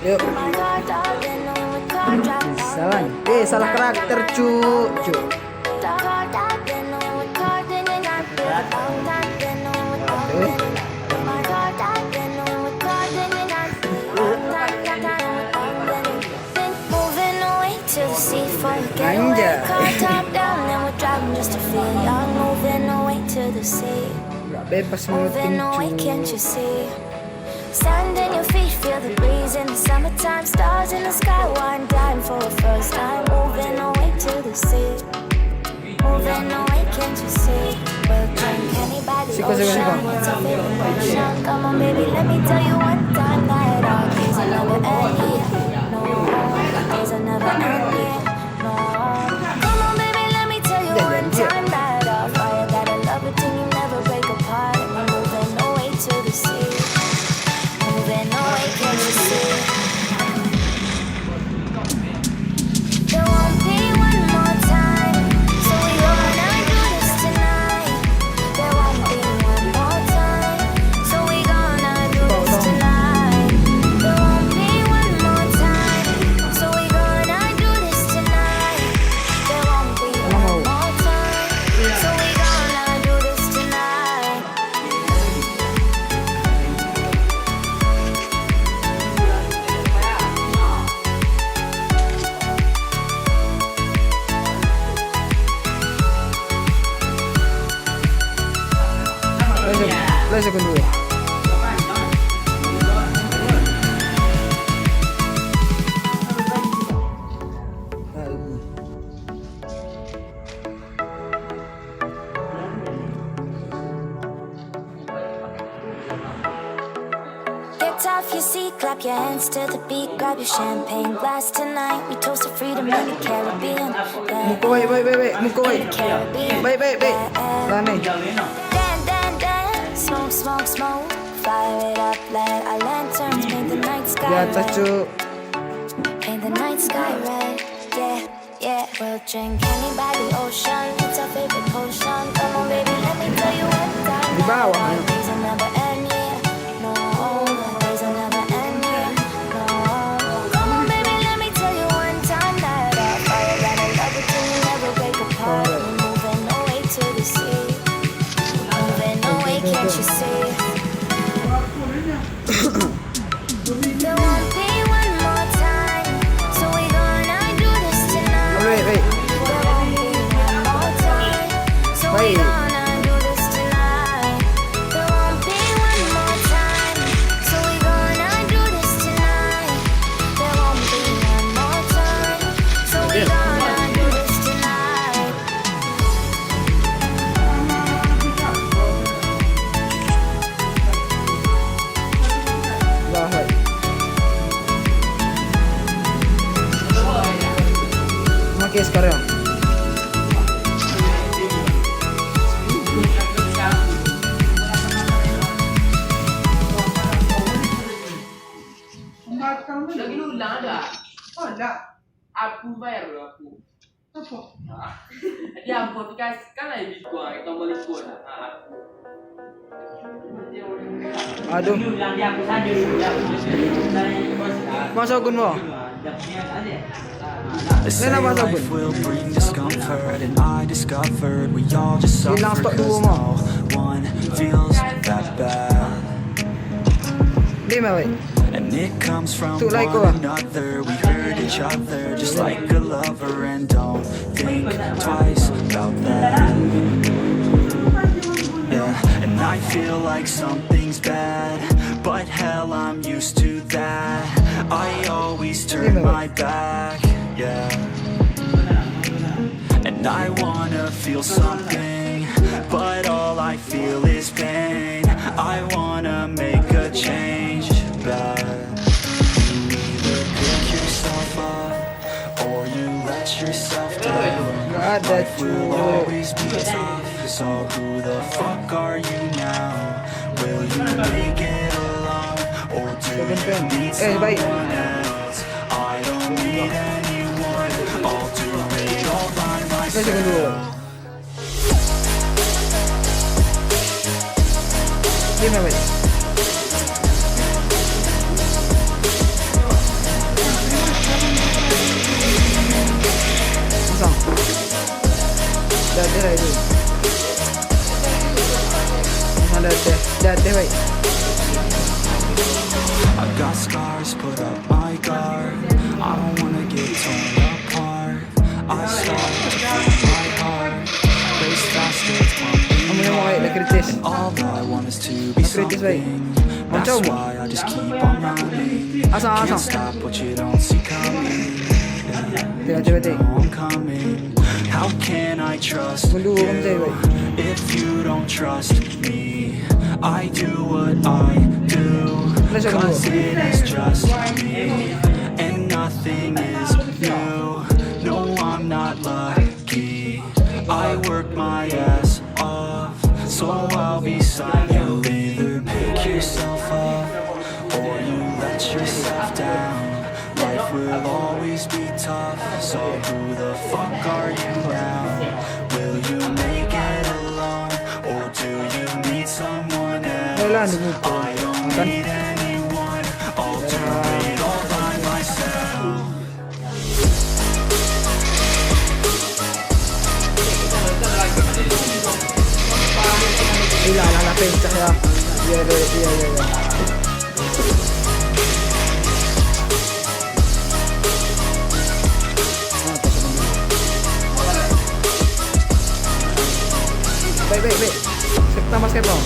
Yuk. Salah. Salah karakter cu. Anjay. Gak bebas ngelutin cu. Sand in your feet, feel the breeze in the summertime. Stars in the sky, one dime for the first time. Moving away to the sea. Moving away, can't you see? We'll drink anybody ocean. What's your favorite potion? Come on, baby, let me tell you one time that all days are never ending. No, days are never ending. No, come on, baby, let me tell you one time that I'll fire that I love it till you never break apart. And we're moving away to the sea. Moving away, can't you see? There won't be one more time, so we gonna do this tonight. There won't be one more time, so we gonna do this tonight. There won't be one more time, so we gonna do this tonight. There won't be one more time, so we gonna do this tonight. Lo secondo due. Get off your seat, clap your hands to the beat, grab your champagne glass tonight. We toast to freedom in the Caribbean. Muko baik. Muko baik. Baik. Lani. Dance, smoke. Fire it up, let our lanterns paint the night Di sky atas red. cu. Paint the night sky red. Yeah. We'll drink anybody ocean. It's our favorite potion. Come on, baby, let me tell you one time. Di bawah. That days will never end, yeah. No, days will never end, yeah. No. Come on, baby, let me tell you one time that I'll fire that I love it till you never break apart. We're moving away to the sea. Moving away, can't you see? There won't be one more time, so we gonna do this tonight. Baik. There won't be one more time, so we Baik. gonna do this tonight. There won't be one more time, so we gonna do this tonight. There won't be one more time, so we gonna do this tonight. Lahai. Makai sekarang. Lagi lu ulang ada? Oh enggak. Aku bayar dulu aku. Apa? Dia podcast kan lagi gua, tombol gua. Aduh. Ulang dia aku saja dulu. Masuk gun mo. They say life will bring discomfort, and I discovered we all just suffer cause no one feels that bad. Di mawai. And it comes from Tu like one another. We hurt each other just like a lover, and don't think twice about that. Yeah, and I feel like something's bad, but hell, I'm used to that. I always turn my back, yeah. And I wanna feel something, but all I feel is pain. I wanna make a change, but you either pick yourself up or you let yourself down. Gak ada Life will cu. always be tough, so who the fuck are you now? Will you make it alone, or do you need baik. someone else? I don't need anyone, I'll do it all by Lo secondo due. myself. Diam ya, baik. Pasang. Dah dah itu. Pasang dah baik. I've got scars, put up my guard. I don't wanna get torn apart. I start to feel my heart race faster, it's pumping hard. And all I want is to be something. That's why I just keep on running. Can't stop what you don't see coming. You know I'm coming. How can I trust you if you don't trust me? I do what I do, cause it is just me, and nothing is new. No, I'm not lucky. I work my ass off, so I'll be beside you. Either pick yourself up, or you let yourself down. Life will always be tough, so who the fuck are you now? Will you make it alone, or do you need someone else? I don't need anyone, I'll do it all by myself. Hilang lah pencah ya. Ya. Baik. Tambah skip dong.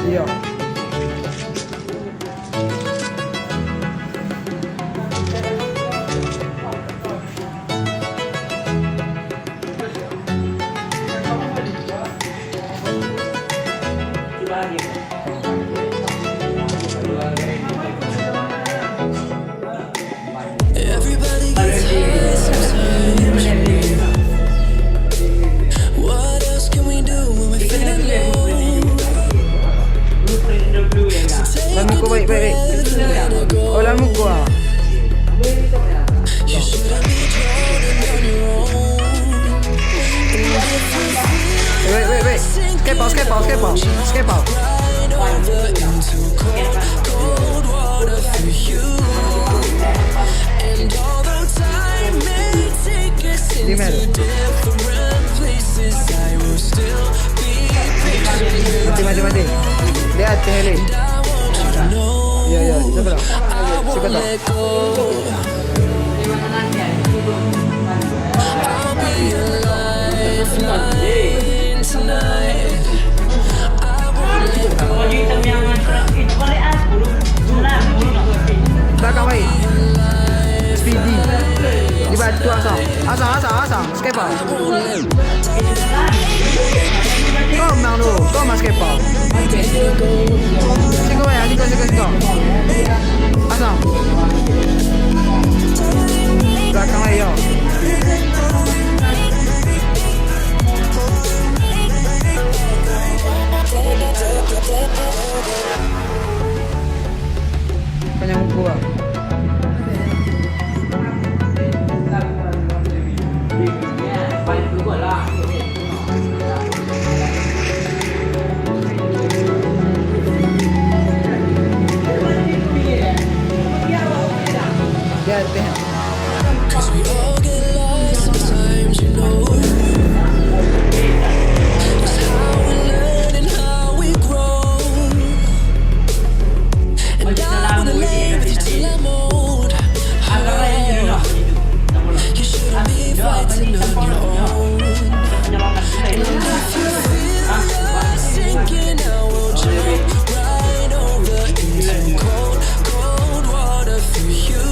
Iya. Everybody gets hurt sometimes. What else can we do when we're feeling low? Lamu ko baik. Oh, lamu ko ah. You shouldn't be drowning on your own. Wait. Skip out. Right over into cold water for you. And although time may take us into different places, I will still be patient. Mati. Lihat Heli. Ya, sebelah. I won't let go. I'll be your lifeline tonight. I won't let go. Belakang baik. Speedy. Di batu asang. Skip out. Kau memang tu. Kau mas skip out. Sikau ya, sikau. Asang. Belakang baik yo. Kanyang buku ah. Cause we all get lost sometimes, you know. It's how we learn and how we grow. And I wanna live with you till I'm old. You shouldn't be fighting on your own. And if you feel love sinking, I will jump right over into cold water for you.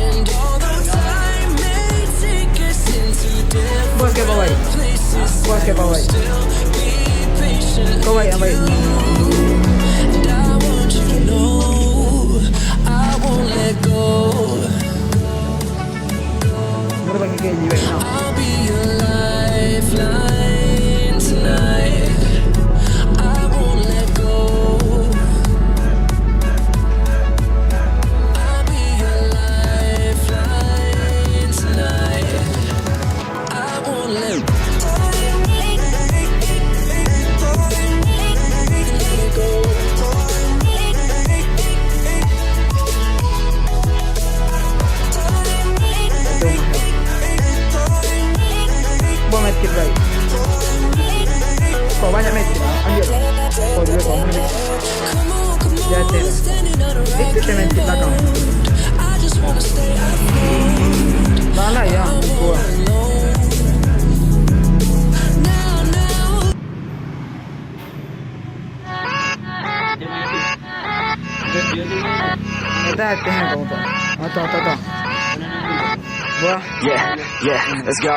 And although time may take us into different places, I will still be patient with you. And I want you to know I won't let go. I'll be your lifeline tonight. baik. Kau banyak metik, ambil. Kau juga kau ambil. Jatuh. Itu metik belakang. Mana ya? Gua. Kita hati-hati kamu tuh. Atau. Gua. Yeah, let's go.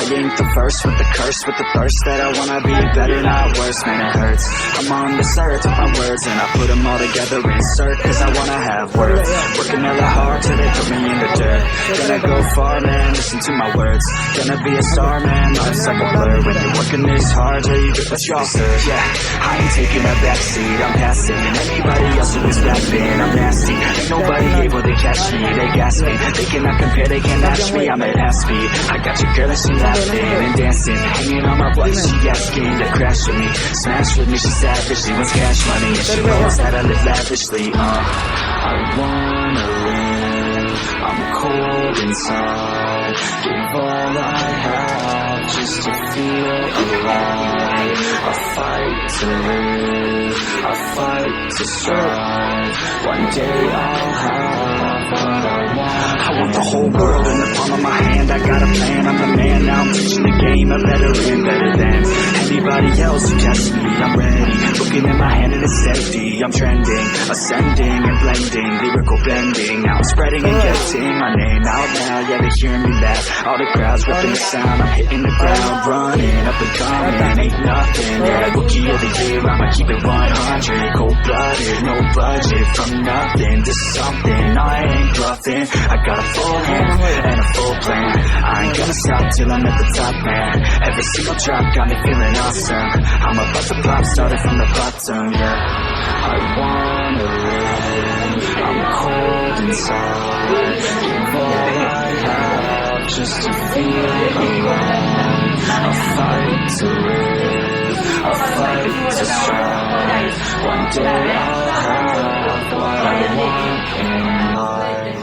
I ain't the first with the curse, with the thirst that I wanna be better, not worse, man it hurts. I'm on the search of my words and I put them all together, insert, cause I wanna have words. Working hella hard till they put me in the dirt. Gonna go far, man, listen to my words. Gonna be a star, man, life's like a blur. When you're working this hard till you get what you deserve. Yeah, I ain't taking a backseat, I'm passing. Anybody else who is rapping, I'm nasty. Ain't nobody able to catch me, they gas me. They cannot compare, they can't match me, I'm at half speed. I got your girl and she laughing and dancing, hanging on my butt, she asking to crash with me. Smash with me, she savage, she wants cash money, and she knows that I live lavishly. I wanna live, I'm cold inside. Give all I have just to feel alive. I fight to live, I fight to strive. One day I'll have what I want. I want the whole world in the palm of my hand. I got a plan, I'm the man. Now I'm teaching the game, a veteran, better than anybody else who tests me. I'm ready, looking in my hand and it's empty. I'm trending, ascending and blending, lyrical bending. Now I'm spreading and getting my name out now. Yeah, they hearing me laugh, all the crowds ripping the sound. I'm hitting the ground, running up and coming, ain't nothing. Yeah, rookie of the year, I'ma keep it 100. Cold-blooded, no budget, from nothing to something. I ain't bluffing, I got a full hand and a full plan. I ain't gonna stop till I'm at the top, man. Every single drop got me feeling awesome. I'm about to pop, started from the bottom, yeah. I wanna live, I'm cold inside. Give all I have just to feel alive. I fight to live, I fight to strive. One day I'll have what I want in life.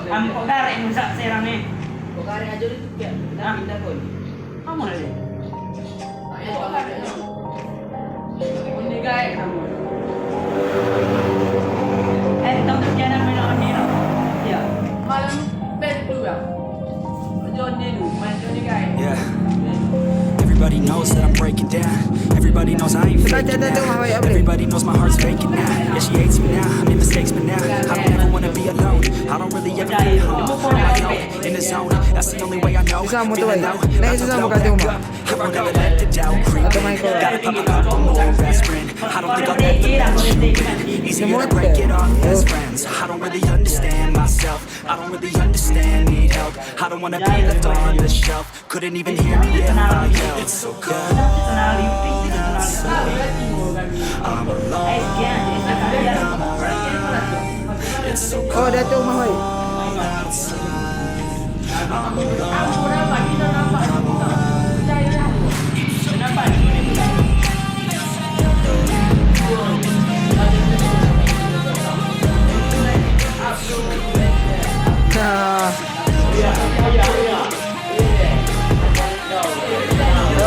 Kok Bareng rusak serang ni? Kau kareng aja itu biar kita pindah pun. Kamu nak dia? Ayo kau kareng. Ini guys kamu. Tahu tak jangan main on ni lah. Ya. Malam bed dulu ya. John ni dulu, main John ni guys. Yeah. Everybody knows that I'm breaking down. Everybody knows I ain't faking now. Everybody knows my heart's vacant now. Yeah, she hates me now. I made mistakes, but now I don't ever wanna be alone. I don't really ever get home. I'm like, no, in the zone. That's the only way I know. Feeling low, about to blow back up. I won't ever let the doubt creep in. Gotta pop a couple more aspirin. I don't think I'll ever let you in. Easier to break it off best friends. I don't really understand myself. I don't really understand, need help. I don't wanna be left on the shelf. Couldn't even hear me if I yelled. It's so good. I'm alone. I'm alright. It's so Oh, good. dah tu mahal.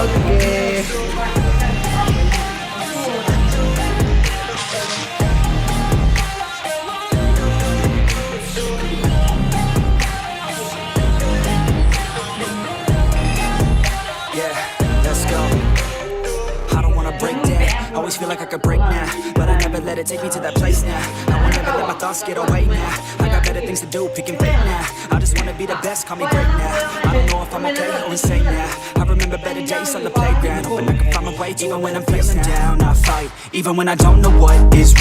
Okay. Yeah, let's go. I don't wanna break down. I always feel like I could break now, but I never let it take me to that place now. I won't ever let my thoughts get away now. I got better things to do, picking fate now. I just wanna be the best, call me great now. I don't know if I'm okay or insane now. I remember better days on the playground, hoping I can find my way even when I'm feeling down. I fight, even when I don't know what is right.